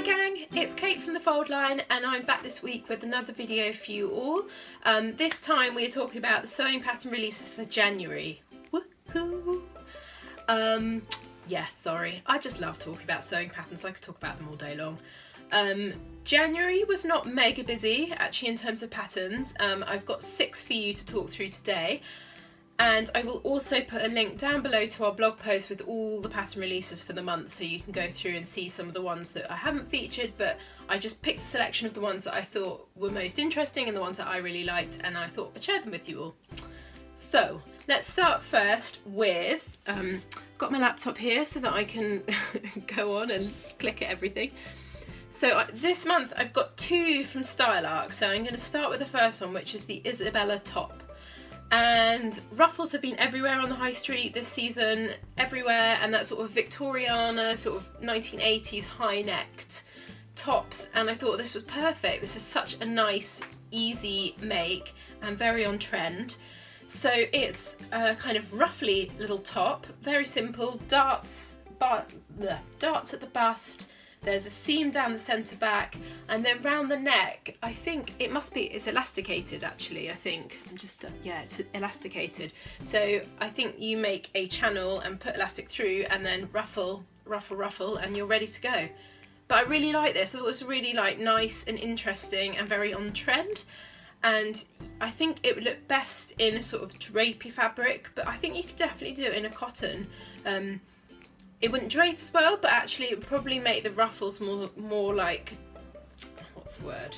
Hi gang, it's Kate from the Fold Line and I'm back this week with another video for you all. This time we are talking about the sewing pattern releases for January. Woohoo! Yeah, sorry, I just love talking about sewing patterns. I could talk about them all day long. January was not mega busy actually in terms of patterns. I've got 6 for you to talk through today. And I will also put a link down below to our blog post with all the pattern releases for the month, so you can go through and see some of the ones that I haven't featured, but I just picked a selection of the ones that I thought were most interesting and the ones that I really liked, and I thought I'd share them with you all. So let's start first with, got my laptop here so that I can go on and click at everything. So this month I've got 2 from Style Arc, so I'm going to start with the first one, which is the Isabella top. And ruffles have been everywhere on the high street this season, everywhere, and that sort of Victoriana, sort of 1980s high-necked tops, and I thought this was perfect. This is such a nice, easy make and very on trend. So it's a kind of ruffly little top, very simple, darts at the bust. There's a seam down the centre back, and then round the neck, I think it must be, it's elasticated actually, I think. Yeah, it's elasticated. So I think you make a channel and put elastic through and then ruffle, and you're ready to go. But I really like this. I thought it was really like nice and interesting and very on trend. And I think it would look best in a sort of drapey fabric, but I think you could definitely do it in a cotton. It wouldn't drape as well, but actually it would probably make the ruffles more like, what's the word?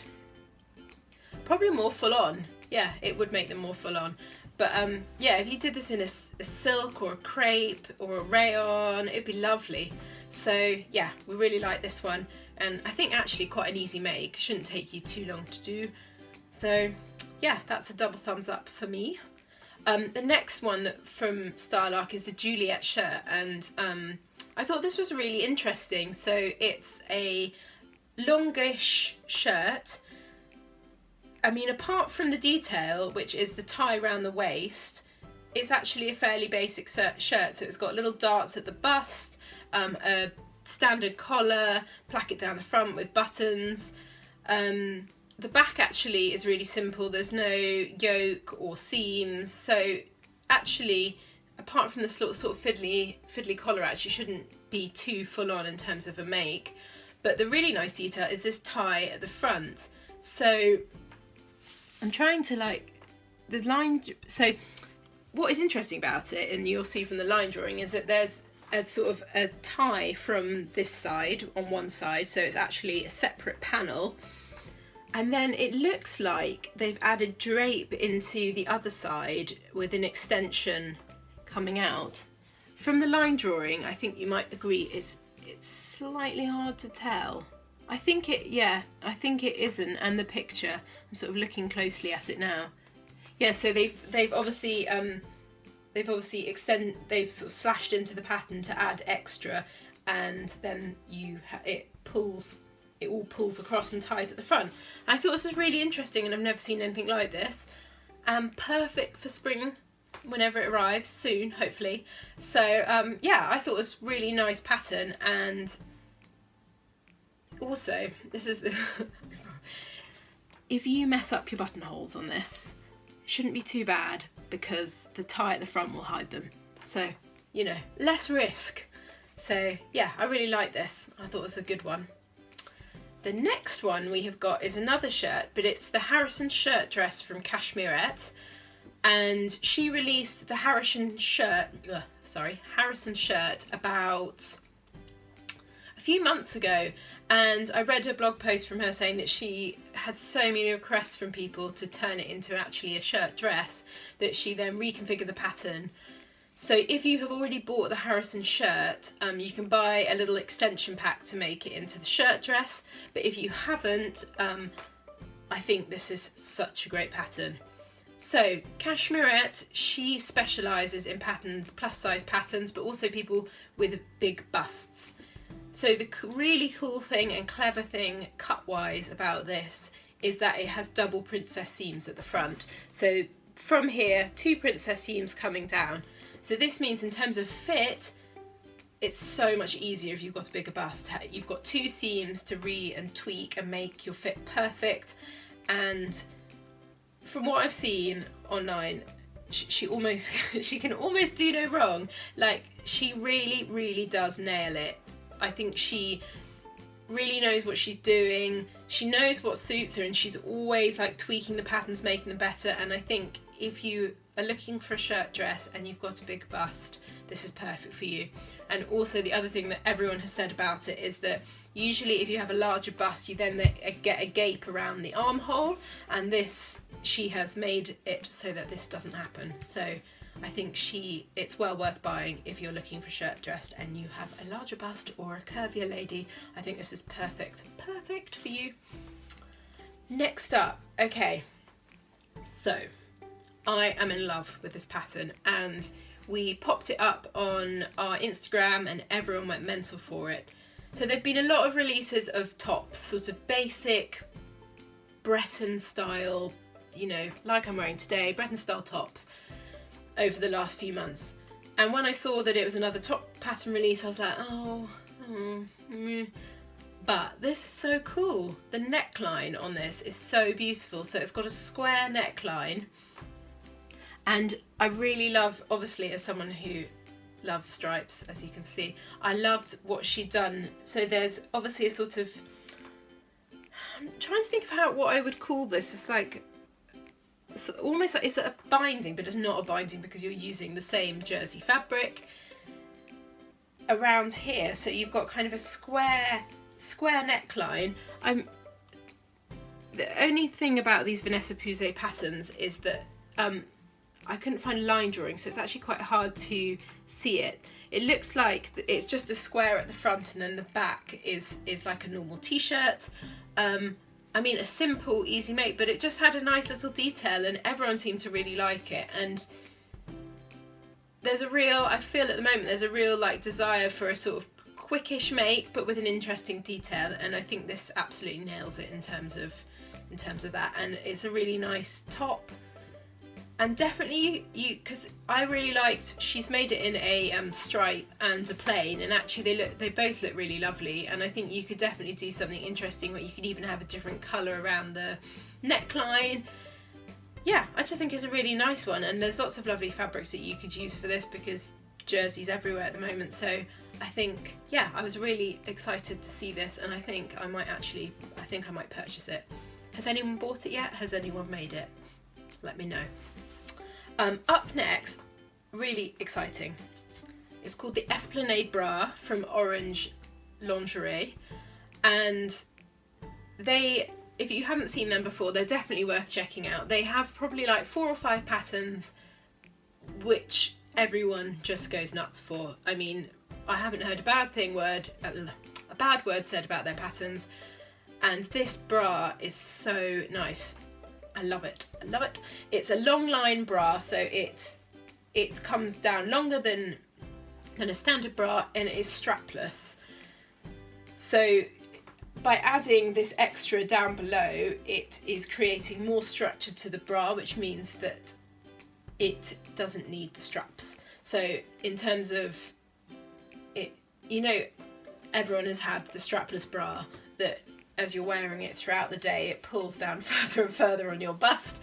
Probably more full on. Yeah, it would make them more full on. But yeah, if you did this in a silk or a crepe or a rayon, it'd be lovely. So yeah, we really like this one. And I think actually quite an easy make. Shouldn't take you too long to do. So yeah, that's a double thumbs up for me. The next one from Style Arc is the Juliet Shirt, and I thought this was really interesting. So it's a longish shirt. I mean, apart from the detail, which is the tie around the waist, it's actually a fairly basic shirt. So it's got little darts at the bust, a standard collar, placket down the front with buttons. The back actually is really simple. There's no yoke or seams, so actually apart from this little sort of fiddly collar, actually shouldn't be too full on in terms of a make. But the really nice detail is this tie at the front. So I'm trying to like the line. So what is interesting about it, and you'll see from the line drawing, is that there's a sort of a tie from this side on one side, so it's actually a separate panel. And then it looks like they've added drape into the other side with an extension coming out. From the line drawing, I think you might agree it's slightly hard to tell. I think it isn't, and the picture, I'm sort of looking closely at it now. Yeah, so they've obviously they've sort of slashed into the pattern to add extra, and then it all pulls across and ties at the front. I thought this was really interesting, and I've never seen anything like this, and perfect for spring whenever it arrives soon, hopefully. So yeah, I thought it was really nice pattern. And also, this is the if you mess up your buttonholes on this, it shouldn't be too bad, because the tie at the front will hide them, so you know, less risk. So yeah, I really like this. I thought it was a good one. The next one we have got is another shirt, but it's the Shirtdress from Cashmerette, and she released the Harrison shirt about a few months ago, and I read a blog post from her saying that she had so many requests from people to turn it into actually a shirt dress that she then reconfigured the pattern. So if you have already bought the Harrison shirt, you can buy a little extension pack to make it into the shirt dress. But if you haven't, I think this is such a great pattern. So Cashmerette, she specialises in patterns, plus size patterns, but also people with big busts. So the really cool thing and clever thing cut-wise about this is that it has double princess seams at the front. So from here, 2 princess seams coming down. So this means in terms of fit, it's so much easier if you've got a bigger bust. You've got 2 seams to and tweak and make your fit perfect. And from what I've seen online, she can almost do no wrong. Like, she really does nail it. I think she really knows what she's doing. She knows what suits her, and she's always like tweaking the patterns, making them better. And I think if you are looking for a shirt dress and you've got a big bust, this is perfect for you. And also the other thing that everyone has said about it is that usually if you have a larger bust, you then get a gape around the armhole, and this, she has made it so that this doesn't happen. So I think it's well worth buying if you're looking for shirt dress and you have a larger bust or a curvier lady. I think this is perfect for you. Next up, okay, so I am in love with this pattern, and we popped it up on our Instagram and everyone went mental for it. So there've been a lot of releases of tops, sort of basic Breton style, you know, like I'm wearing today, Breton style tops over the last few months. And when I saw that it was another top pattern release, I was like, but this is so cool. The neckline on this is so beautiful. So it's got a square neckline, and I really love, obviously as someone who loves stripes, as you can see, I loved what she'd done. So there's obviously a sort of, I'm trying to think of what I would call this. It's like, it's almost like, it's a binding, but it's not a binding because you're using the same jersey fabric around here. So you've got kind of a square neckline. The only thing about these Vanessa Pouzet patterns is that I couldn't find line drawing, so it's actually quite hard to see it. It looks like it's just a square at the front, and then the back is like a normal t-shirt. I mean, a simple, easy make, but it just had a nice little detail, and everyone seemed to really like it. And there's a real, I feel at the moment, there's a real like desire for a sort of quickish make, but with an interesting detail. And I think this absolutely nails it in terms of that. And it's a really nice top. And definitely because I really liked, she's made it in a stripe and a plain, and actually they both look really lovely. And I think you could definitely do something interesting where you could even have a different colour around the neckline. Yeah, I just think it's a really nice one, and there's lots of lovely fabrics that you could use for this because jerseys everywhere at the moment. So I think, yeah, I was really excited to see this, and I think I might purchase it. Has anyone bought it yet? Has anyone made it? Let me know. Up next, really exciting. It's called the Esplanade Bra from Orange Lingerie, and if you haven't seen them before, they're definitely worth checking out. They have probably like 4 or 5 patterns which everyone just goes nuts for. I mean, I haven't heard a bad word said about their patterns, and this bra is so nice. I love it. It's a long line bra, so it comes down longer than a standard bra, and it is strapless. So by adding this extra down below, it is creating more structure to the bra, which means that it doesn't need the straps. So in terms of it, you know, everyone has had the strapless bra that as you're wearing it throughout the day, it pulls down further and further on your bust,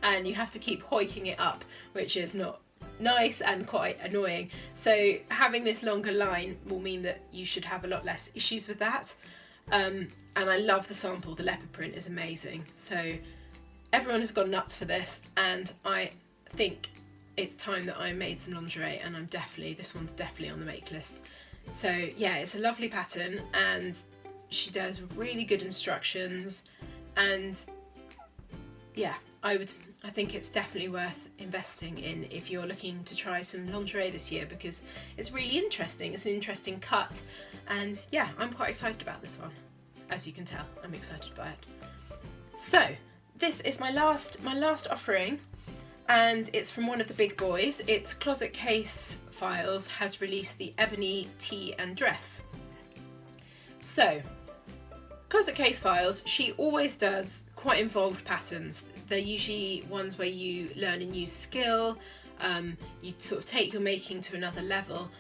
and you have to keep hoiking it up, which is not nice and quite annoying. So having this longer line will mean that you should have a lot less issues with that. And I love the sample. The leopard print is amazing. So everyone has gone nuts for this, and I think it's time that I made some lingerie, and this one's definitely on the make list. So yeah, it's a lovely pattern, and she does really good instructions, and yeah, I think it's definitely worth investing in if you're looking to try some lingerie this year, because it's really interesting. It's an interesting cut, and yeah, I'm quite excited about this one. As you can tell, I'm excited by it. So this is my last offering, and it's from one of the big boys. It's Closet Case Files has released the Ebony Tee Dress. So Closet Case Files, she always does quite involved patterns. They're usually ones where you learn a new skill, you sort of take your making to another level.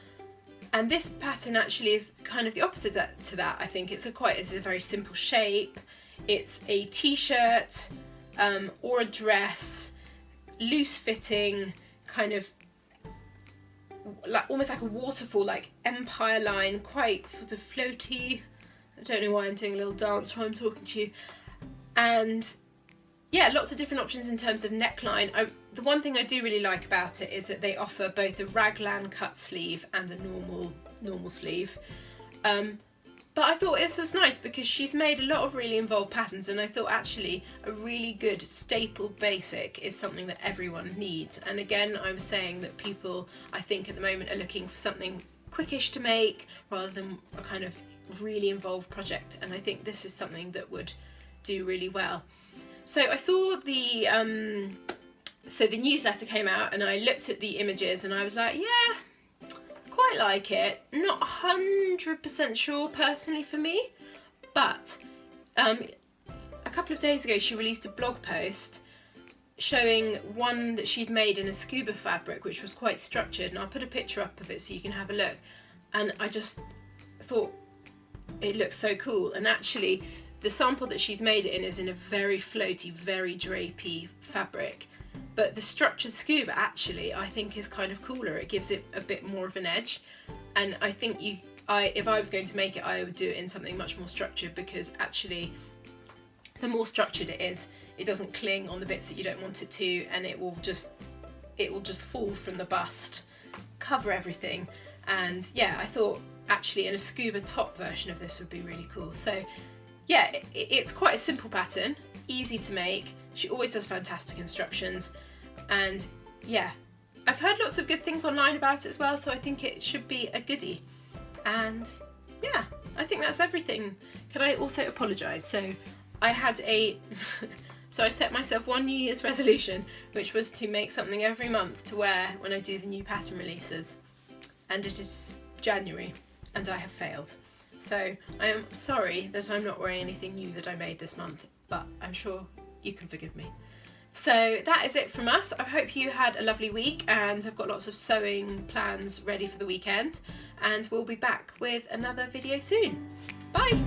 And this pattern actually is kind of the opposite to that. I think it's a very simple shape. It's a t-shirt or a dress, loose fitting, kind of like almost like a waterfall, like empire line, quite sort of floaty. I don't know why I'm doing a little dance while I'm talking to you. And yeah, lots of different options in terms of neckline. The one thing I do really like about it is that they offer both a raglan cut sleeve and a normal sleeve. But I thought this was nice because she's made a lot of really involved patterns, and I thought actually a really good staple basic is something that everyone needs. And again, I was saying that people, I think at the moment, are looking for something quickish to make rather than a kind of really involved project, and I think this is something that would do really well. So I saw the newsletter came out, and I looked at the images and I was like, yeah, quite like it. Not 100% sure personally for me, but a couple of days ago she released a blog post showing one that she'd made in a scuba fabric, which was quite structured, and I'll put a picture up of it so you can have a look. And I just thought it looks so cool. And actually the sample that she's made it in is in a very floaty, very drapey fabric, but the structured scuba actually I think is kind of cooler. It gives it a bit more of an edge, and I think if I was going to make it, I would do it in something much more structured, because actually the more structured it is, it doesn't cling on the bits that you don't want it to, and it will just fall from the bust, cover everything. And yeah, I thought actually in a scuba top version of this would be really cool. So yeah, it's quite a simple pattern, easy to make. She always does fantastic instructions, and yeah, I've heard lots of good things online about it as well, so I think it should be a goodie. And yeah, I think that's everything. Can I also apologise? So I had so I set myself one New Year's resolution, which was to make something every month to wear when I do the new pattern releases, and it is January and I have failed. So I am sorry that I'm not wearing anything new that I made this month, but I'm sure you can forgive me. So that is it from us. I hope you had a lovely week, and I've got lots of sewing plans ready for the weekend, and we'll be back with another video soon. Bye!